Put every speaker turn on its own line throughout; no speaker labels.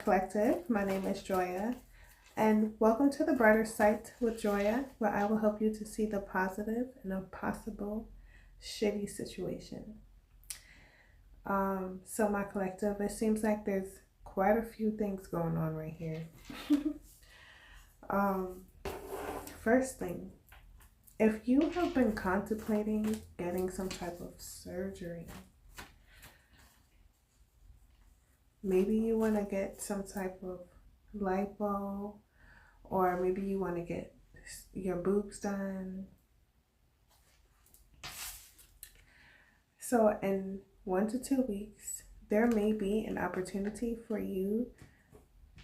Collective. My name is Joya, and welcome to the Brighter Sight with Joya, where I will help you to see the positive in a possible shitty situation. So my collective, it seems like there's quite a few things going on right here. um, First thing, if you have been contemplating getting some type of surgery, maybe you want to get some type of lipo, or maybe you want to get your boobs done. So in 1 to 2 weeks, there may be an opportunity for you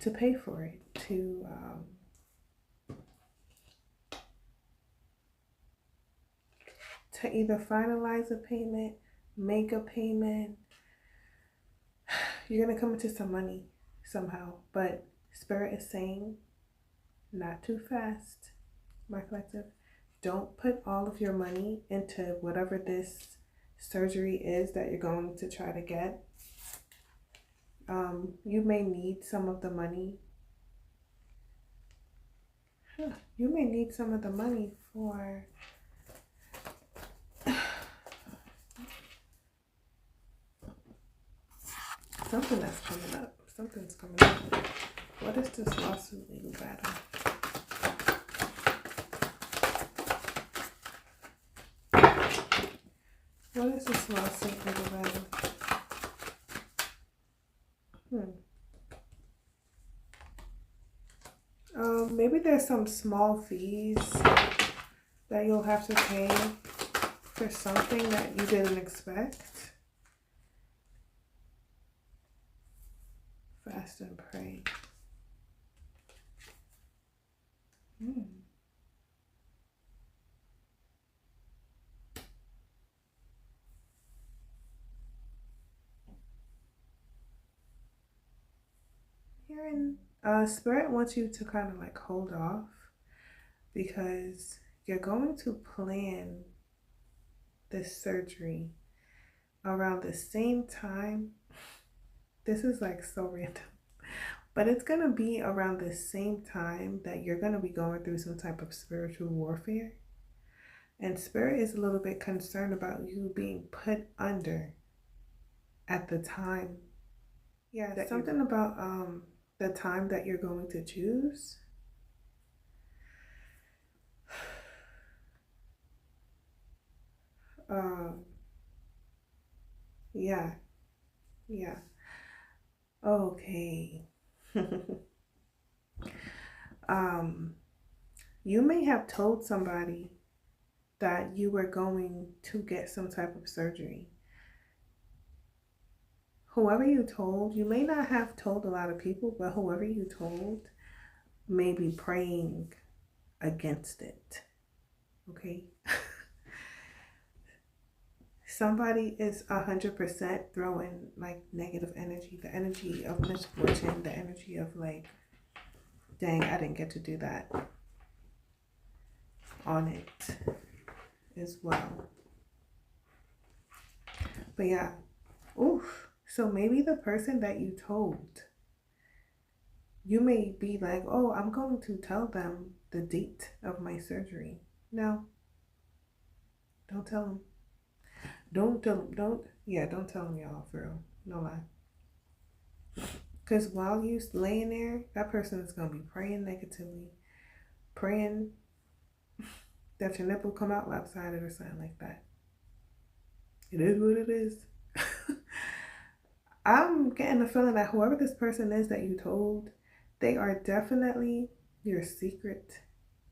to pay for it, to either finalize a payment, make a payment. You're going to come into some money somehow, but Spirit is saying not too fast, my collective. Don't put all of your money into whatever this surgery is that you're going to try to get. You may need some of the money. You may need some of the money for something that's coming up. Something's coming up. What is this lawsuit legal battle? What is this lawsuit legal battle? Maybe there's some small fees that you'll have to pay for something that you didn't expect. Fast and pray. Hearing Spirit wants you to kind of like hold off, because you're going to plan this surgery around the same time. This is like so random, but it's going to be around the same time that you're going to be going through some type of spiritual warfare. And Spirit is a little bit concerned about you being put under at the time. Yeah, something about the time that you're going to choose. Yeah. Okay. You may have told somebody that you were going to get some type of surgery. Whoever you told, you may not have told a lot of people, but whoever you told may be praying against it. Okay? Somebody is 100% throwing like negative energy, the energy of misfortune, the energy of like, dang, I didn't get to do that on it as well. But yeah, oof. So maybe the person that you told, you may be like, oh, I'm going to tell them the date of my surgery. No, don't tell them. Don't tell them, don't tell them, y'all, for real. No lie. Because while you're laying there, that person is going to be praying negatively, praying that your nipple come out lopsided or something like that. It is what it is. I'm getting the feeling that whoever this person is that you told, they are definitely your secret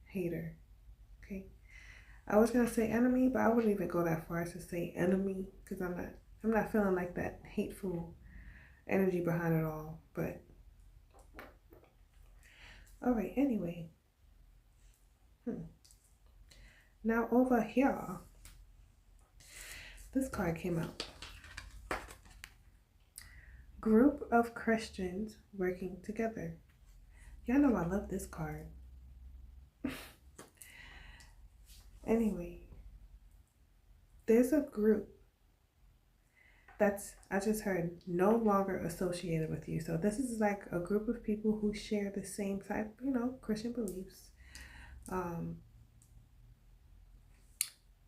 hater. Okay? I was gonna say enemy, but I wouldn't even go that far as to say enemy, because I'm not feeling like that hateful energy behind it all. But all right, anyway. Now over here, this card came out. Group of Christians working together. Y'all know I love this card. Anyway, there's a group I just heard no longer associated with you. So this is like a group of people who share the same type, Christian beliefs.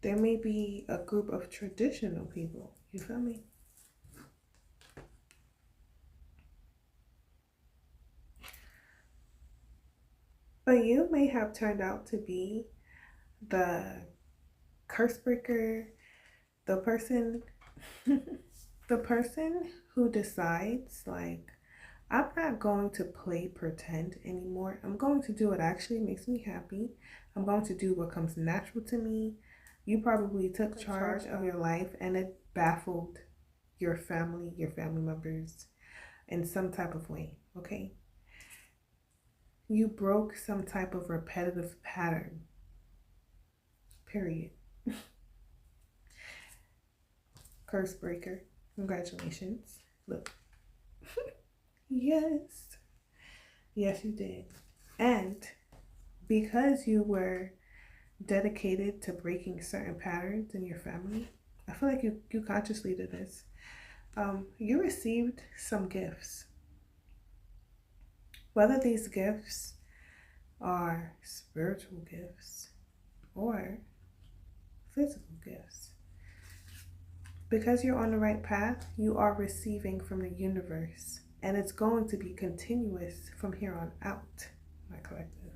There may be a group of traditional people. You feel me? But you may have turned out to be the curse breaker, the person the person who decides like, I'm not going to play pretend anymore. I'm going to do what actually makes me happy. I'm going to do what comes natural to me. You probably took charge of your life and it baffled your family members in some type of way, okay? You broke some type of repetitive pattern. Period. Curse breaker. Congratulations. Look. Yes. Yes, you did. And because you were dedicated to breaking certain patterns in your family, I feel like you consciously did this. You received some gifts. Whether these gifts are spiritual gifts or physical gifts. Because you're on the right path, you are receiving from the universe. And it's going to be continuous from here on out, my collective.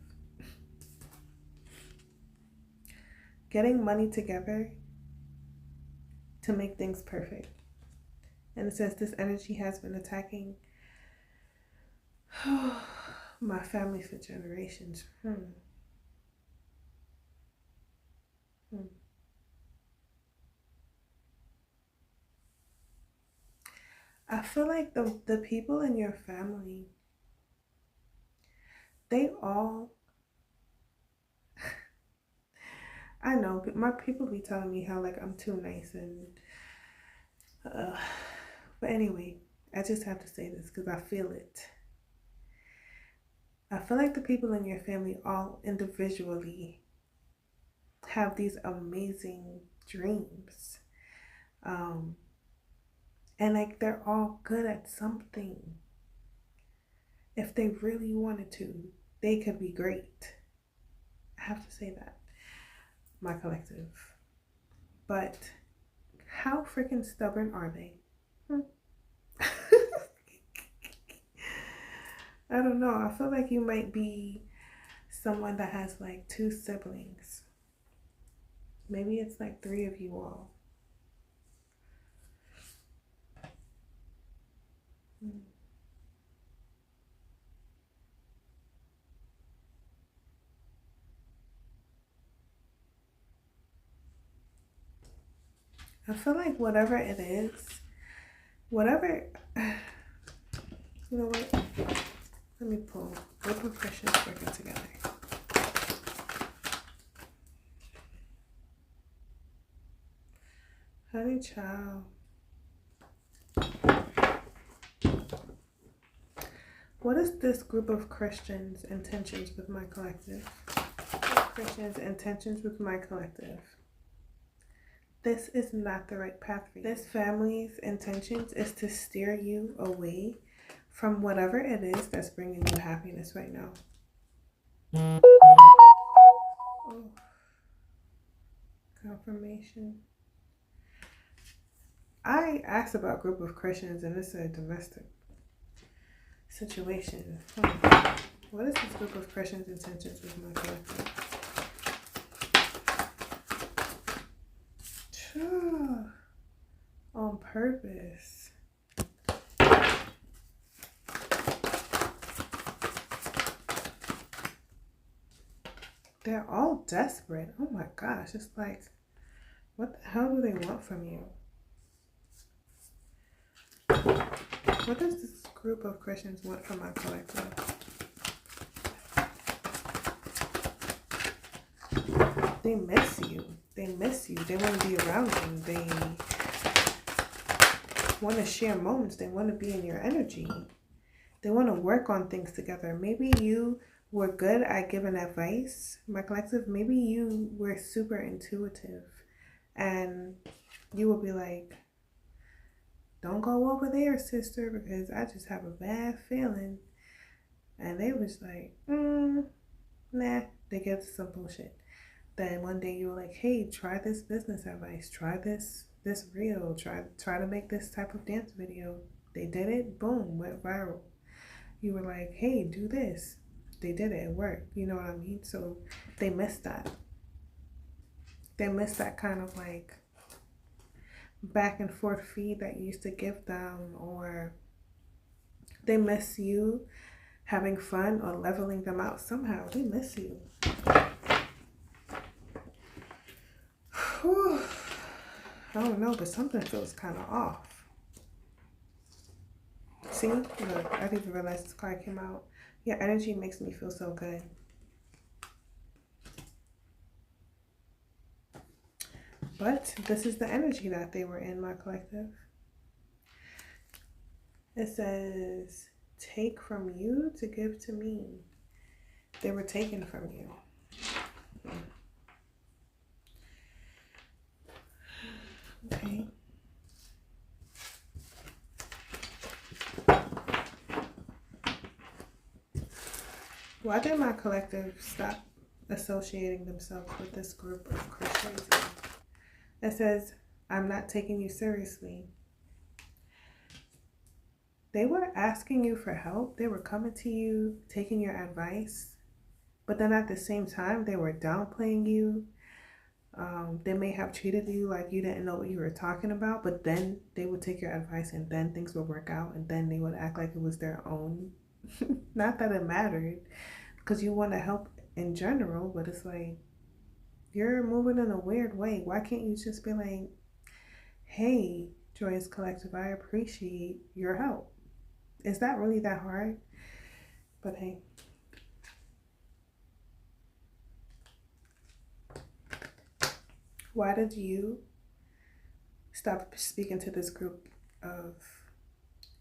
Getting money together to make things perfect. And it says this energy has been attacking my family for generations. I feel like the people in your family, they all, I know, my people be telling me how like I'm too nice and, but anyway, I just have to say this because I feel it. I feel like the people in your family all individually have these amazing dreams. And like they're all good at something. If they really wanted to, they could be great. I have to say that, my collective. But how freaking stubborn are they? I don't know. I feel like you might be someone that has like 2 siblings. Maybe it's like 3 of you all. I feel like whatever it is, whatever, you know what? Let me pull. What professions working together? Honey child. What is this group of Christians' intentions with my collective? Christians' intentions with my collective. This is not the right path for you. This family's intentions is to steer you away from whatever it is that's bringing you happiness right now. Oh. Confirmation. I asked about group of Christians and it's a domestic situation. What is this group of Christians' intentions with my collective? On purpose. They're all desperate. Oh my gosh. It's like, what the hell do they want from you? What does this group of Christians want from my collective? They miss you. They miss you. They want to be around you. They want to share moments. They want to be in your energy. They want to work on things together. Maybe you were good at giving advice, my collective. Maybe you were super intuitive and you will be like, don't go over there, sister, because I just have a bad feeling. And they was like, nah, they get some bullshit. Then one day you were like, hey, try this business advice, try this reel, try to make this type of dance video. They did it, boom, went viral. You were like, hey, do this. They did it, it worked. You know what I mean? So they missed that. They missed that kind of like back and forth feed that you used to give them, or they miss you having fun or leveling them out somehow. They miss you. Whew. I don't know, but something feels kind of off. See, look, I didn't even realize this card came out. Your energy makes me feel so good. But this is the energy that they were in, my collective. It says, take from you to give to me. They were taken from you. Okay. Why did my collective stop associating themselves with this group of Christians? It says, I'm not taking you seriously. They were asking you for help. They were coming to you, taking your advice. But then at the same time, they were downplaying you. They may have treated you like you didn't know what you were talking about, but then they would take your advice and then things would work out, and then they would act like it was their own. Not that it mattered, because you want to help in general, but it's like, you're moving in a weird way. Why can't you just be like, hey, Joyous Collective, I appreciate your help. Is that really that hard? But hey. Why did you stop speaking to this group of,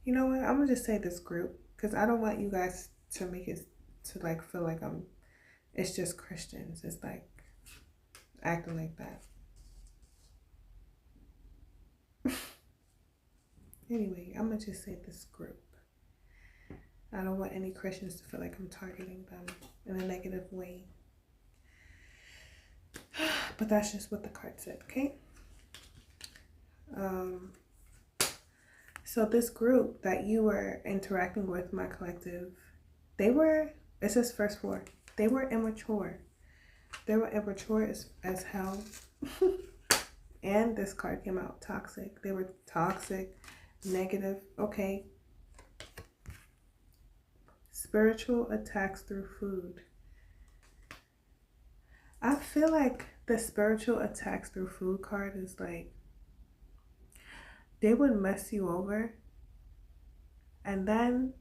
you know what, I'm gonna just say this group, because I don't want you guys to make it to like feel like it's just Christians. It's like acting like that. Anyway, I'm gonna just say this group. I don't want any Christians to feel like I'm targeting them in a negative way. But that's just what the card said, okay? So this group that you were interacting with, my collective, it says first floor. They were immature. They were immature as hell. And this card came out, toxic. They were toxic, negative. Okay. Spiritual attacks through food. I feel like the spiritual attacks through food card is like, they would mess you over and then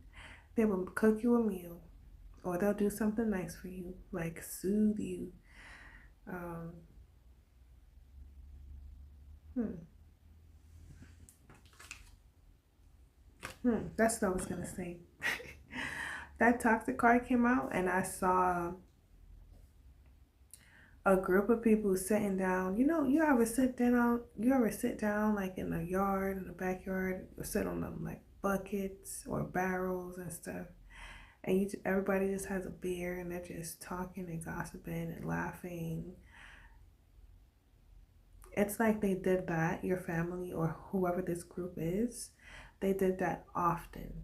they will cook you a meal, or they'll do something nice for you, like soothe you. That's what I was gonna say. That toxic card came out and I saw a group of people sitting down. You know, you ever sit down like in the yard, in the backyard, or sit on them like buckets or barrels and stuff, and everybody just has a beer and they're just talking and gossiping and laughing. It's like they did that, your family or whoever this group is, they did that often,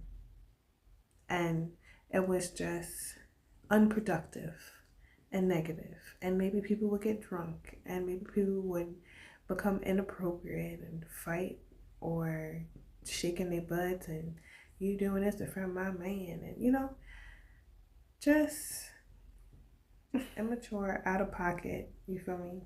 and it was just unproductive and negative, and maybe people would get drunk, and maybe people would become inappropriate and fight, or shaking their butts and you doing this in front of my man, and you know, just immature, out of pocket. You feel me?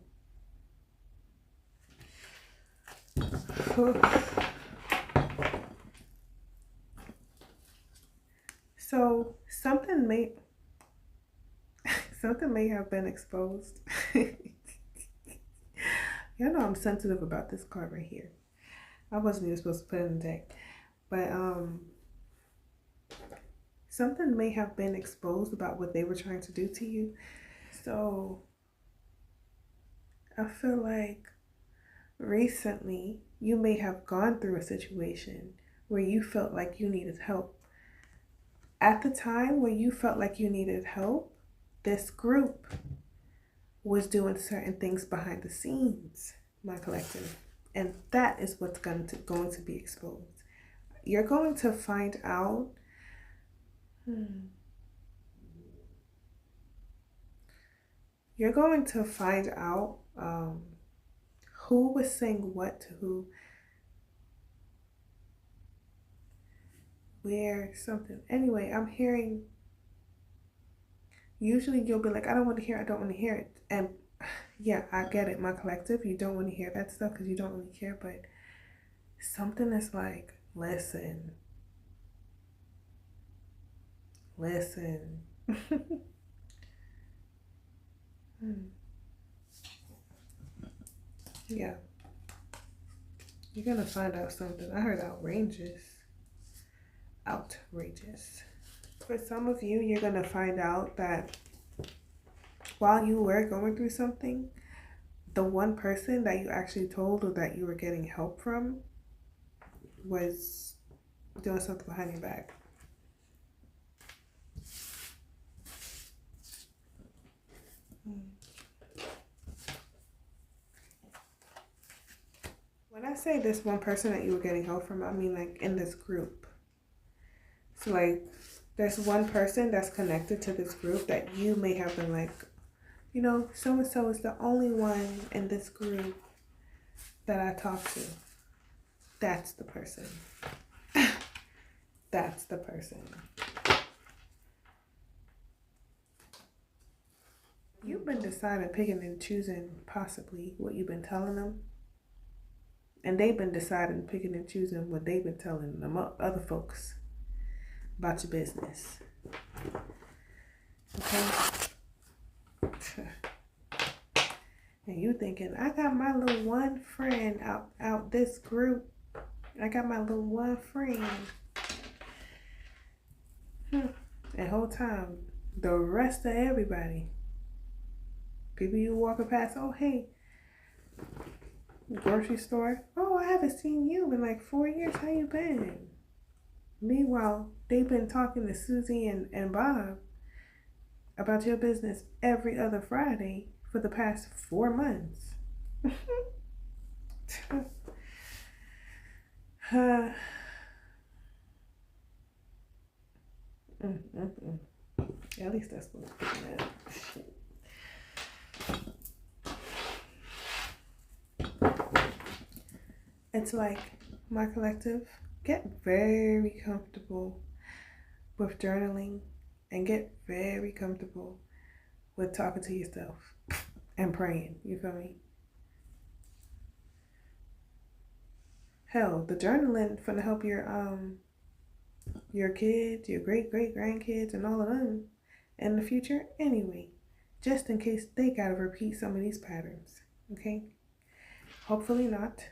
So something may have been exposed. You know I'm sensitive about this card right here. I wasn't even supposed to put it in the deck, but something may have been exposed about what they were trying to do to you. So I feel like recently you may have gone through a situation where you felt like you needed help. At the time where you felt like you needed help, this group was doing certain things behind the scenes, my collective. And that is what's going to be exposed. You're going to find out. You're going to find out who was saying what to who, where, something. Anyway, I'm hearing. Usually you'll be like, I don't want to hear it, I don't want to hear it. And yeah, I get it, my collective. You don't want to hear that stuff because you don't really care. But something is like, listen. Yeah. You're going to find out something. I heard outrageous. Outrageous. For some of you, you're going to find out that while you were going through something, the one person that you actually told or that you were getting help from was doing something behind your back. When I say this one person that you were getting help from, I mean like in this group. So like there's one person that's connected to this group that you may have been like, you know, so-and-so is the only one in this group that I talk to. That's the person. That's the person. You've been deciding, picking and choosing possibly what you've been telling them. And they've been deciding, picking and choosing what they've been telling them other folks about your business. Okay? And you thinking, I got my little one friend out this group. I got my little one friend. And whole time, the rest of everybody, people you walking past, oh hey, grocery store, oh I haven't seen you in like 4 years, how you been? Meanwhile, they've been talking to Susie and Bob about your business every other Friday for the past 4 months. At least that's what I'm picking up. It's like, my collective, get very comfortable with journaling and get very comfortable with talking to yourself and praying. You feel me? Hell, the journaling finna help your kids, your great-great-grandkids, and all of them in the future anyway, just in case they gotta repeat some of these patterns. Okay? Hopefully not.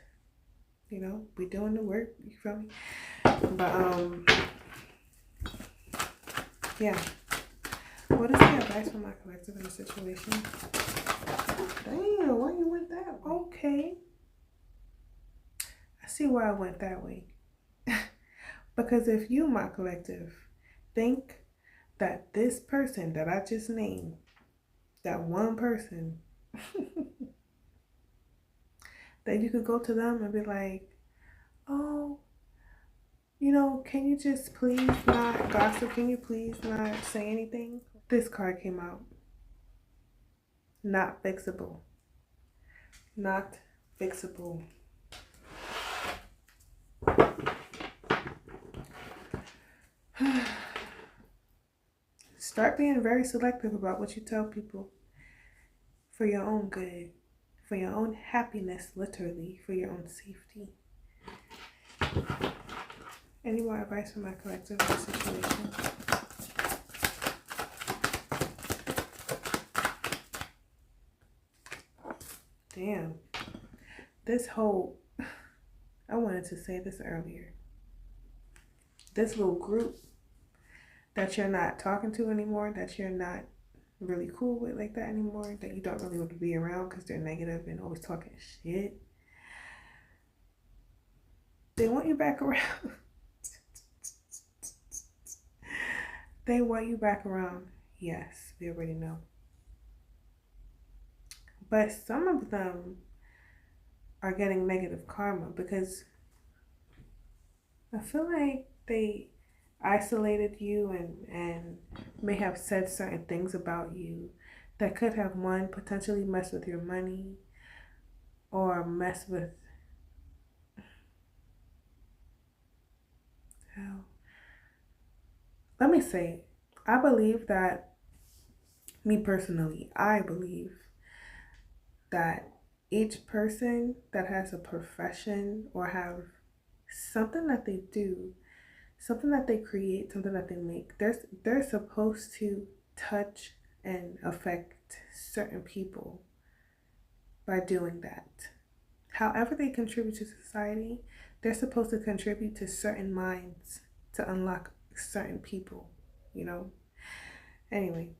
You know, we doing the work, you feel me? But yeah. What is the advice from my collective in the situation? Damn, why you went that way? Okay. I see why I went that way. Because if you, my collective, think that this person that I just named, that one person, that you could go to them and be like, oh, you know, can you just please not gossip? Can you please not say anything? This card came out. Not fixable. Not fixable. Start being very selective about what you tell people for your own good, for your own happiness, literally, for your own safety. Any more advice from my collective in this situation? Damn. This whole, I wanted to say this earlier. This little group that you're not talking to anymore, that you're not really cool with like that anymore, that you don't really want to be around because they're negative and always talking shit. They want you back around. They want you back around. Yes, we already know. But some of them are getting negative karma because I feel like they isolated you and may have said certain things about you that could have, one, potentially messed with your money or mess with how. Let me say, I believe that, me personally, I believe that each person that has a profession or have something that they do, something that they create, something that they make, they're supposed to touch and affect certain people by doing that. However they contribute to society, they're supposed to contribute to certain minds to unlock certain people, you know? Anyway,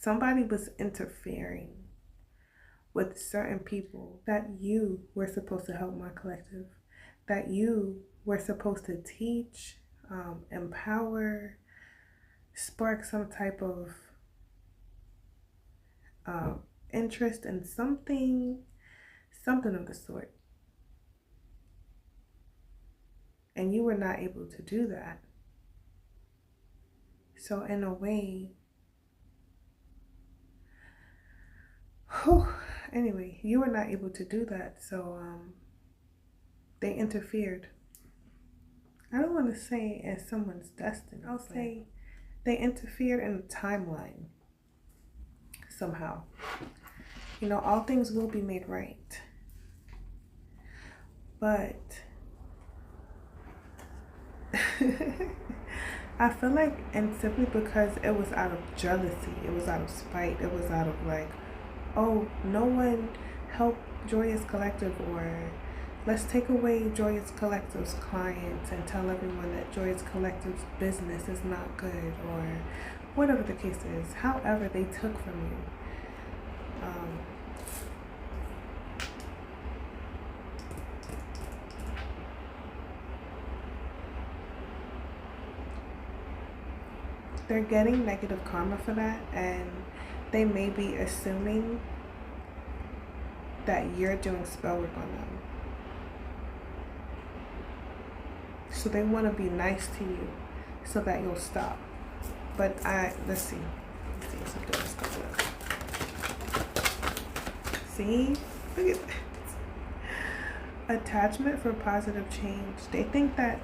somebody was interfering with certain people that you were supposed to help, my collective, that you were supposed to teach, empower, spark some type of interest in something of the sort. And you were not able to do that. So in a way, anyway, you were not able to do that. So they interfered. I don't want to say as someone's destiny. I'll say they interfered in the timeline somehow. You know, all things will be made right. But I feel like, and simply because it was out of jealousy, it was out of spite, it was out of like, oh, no one helped Joya's Collective, or let's take away Joya's Collective's clients and tell everyone that Joya's Collective's business is not good, or whatever the case is, however they took from you. They're getting negative karma for that, and they may be assuming that you're doing spell work on them. So they want to be nice to you so that you'll stop. But let's see something else comes up. See? Look at that. Attachment for positive change. They think that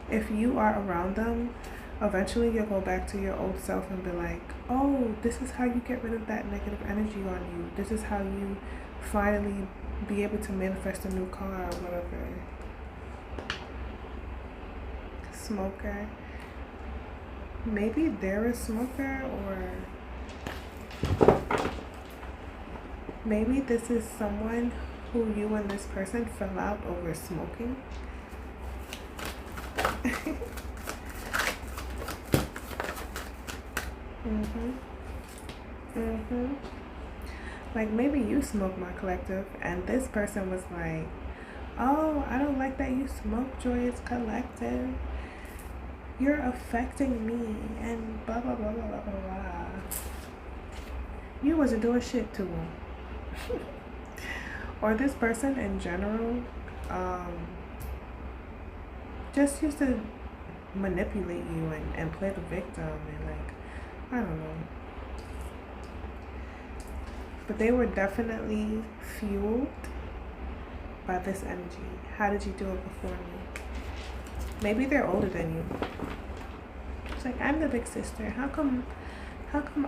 if you are around them, eventually you'll go back to your old self and be like, oh, this is how you get rid of that negative energy on you. This is how you finally be able to manifest a new car or whatever. Smoker. Maybe they're a smoker, or maybe this is someone who you and this person fell out over smoking. Like maybe you smoke, my collective, and this person was like, oh, I don't like that you smoke, Joya's Collective. You're affecting me, and blah, blah, blah, blah, blah, blah. You wasn't doing shit to him. Or this person in general, just used to manipulate you and play the victim, and like, I don't know. But they were definitely fueled by this energy. How did you do it before me? Maybe they're older than you. It's like, I'm the big sister. How come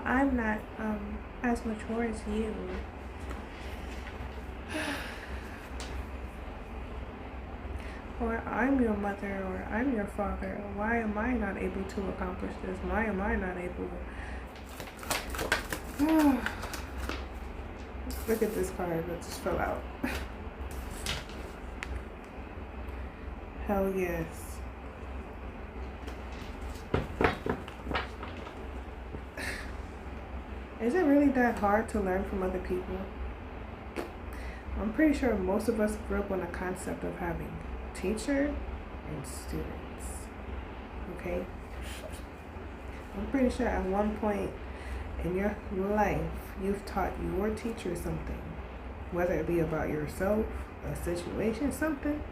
I'm not as mature as you? Or I'm your mother, or I'm your father. Why am I not able to accomplish this? Why am I not able? Look at this card that just fell out. Hell yes. Is it really that hard to learn from other people? I'm pretty sure most of us grew up on the concept of having teacher and students. Okay? I'm pretty sure at one point in your life, you've taught your teacher something, whether it be about yourself, a situation, something.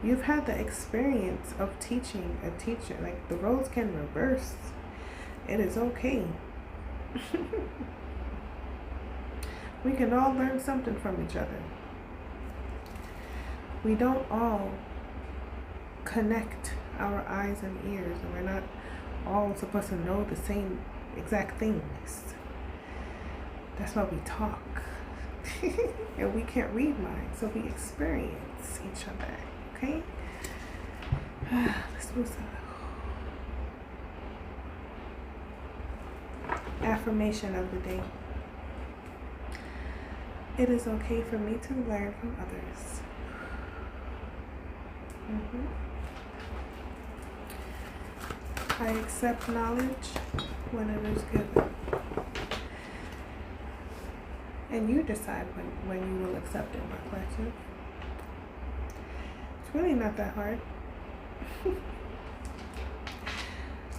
You've had the experience of teaching a teacher. Like, the roles can reverse. It is okay. We can all learn something from each other. We don't all connect our eyes and ears, and we're not all supposed to know the same exact things. That's why we talk. And we can't read minds, so we experience each other. Okay? Let's move on. Affirmation of the day. It is okay for me to learn from others. I accept knowledge when it is given. And you decide when you will accept it, my collective. It's really not that hard.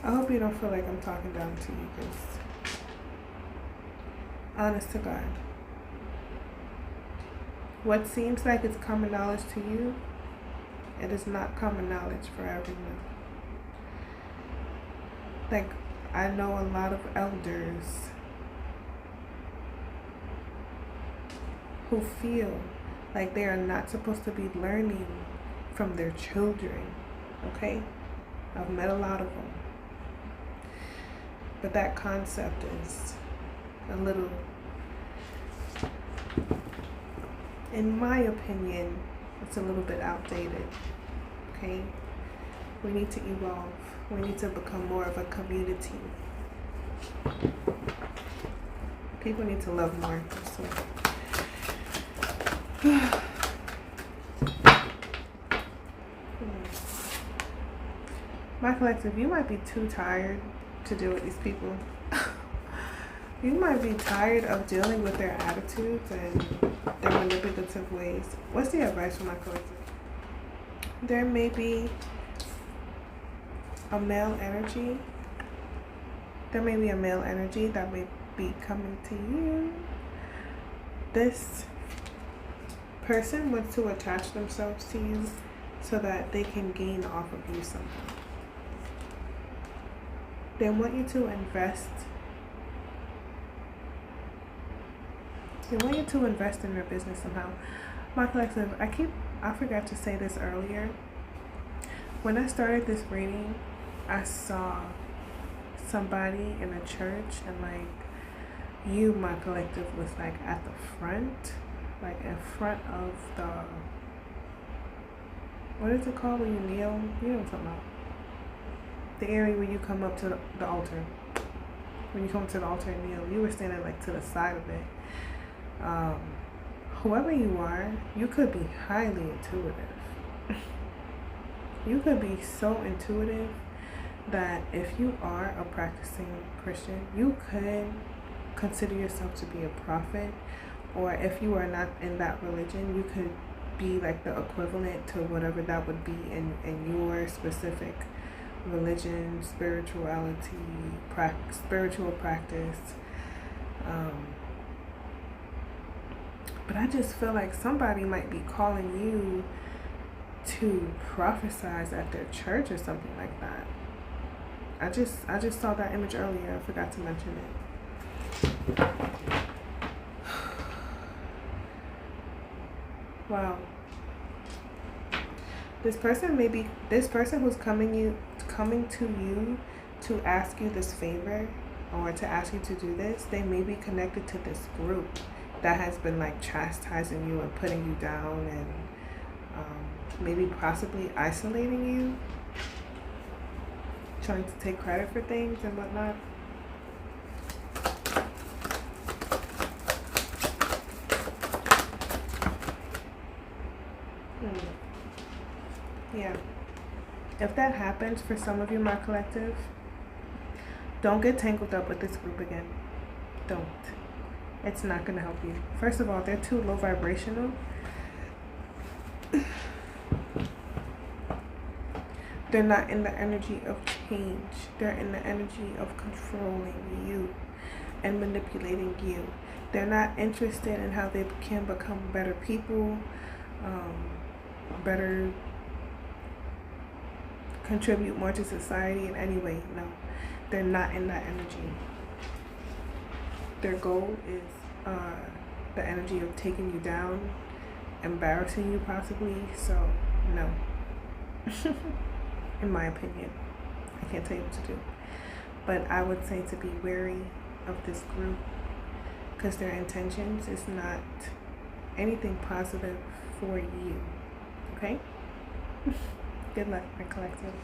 I hope you don't feel like I'm talking down to you, because honest to God, what seems like it's common knowledge to you, it is not common knowledge for everyone. Like, I know a lot of elders who feel like they are not supposed to be learning from their children, okay? I've met a lot of them. But that concept is a little, in my opinion, it's a little bit outdated, okay? We need to evolve. We need to become more of a community. People need to love more. So. My collective, you might be too tired to deal with these people. You might be tired of dealing with their attitudes and their manipulative ways. What's the advice for my collective? There may be a male energy. There may be a male energy that may be coming to you. This person wants to attach themselves to you so that they can gain off of you something. They want you to invest. They want you to invest in their business somehow. My collective, I forgot to say this earlier. When I started this reading, I saw somebody in a church, and like you, my collective, was like at the front, like in front of the, what is it called when you kneel? You know what I'm talking about. The area where you come up to the altar. When you come to the altar and kneel, you were standing like to the side of it. Whoever you are, you could be highly intuitive. You could be so intuitive that if you are a practicing Christian, you could consider yourself to be a prophet, or if you are not in that religion, you could be like the equivalent to whatever that would be in your specific religion, spirituality, spiritual practice. But I just feel like somebody might be calling you to prophesize at their church or something like that. I just saw that image earlier. I forgot to mention it. Wow. This person who's coming to you to ask you this favor, or to ask you to do this, they may be connected to this group that has been like chastising you and putting you down, and maybe possibly isolating you, trying to take credit for things and whatnot. Yeah. If that happens for some of you, my collective, don't get tangled up with this group again. Don't. It's not going to help you. First of all, they're too low vibrational. They're not in the energy of change. They're in the energy of controlling you and manipulating you. They're not interested in how they can become better people, better, contribute more to society in any way. No, they're not in that energy. Their goal is the energy of taking you down, embarrassing you possibly. So, no. In my opinion, I can't tell you what to do. But I would say to be wary of this group because their intentions is not anything positive for you. Okay? Good luck, my collective.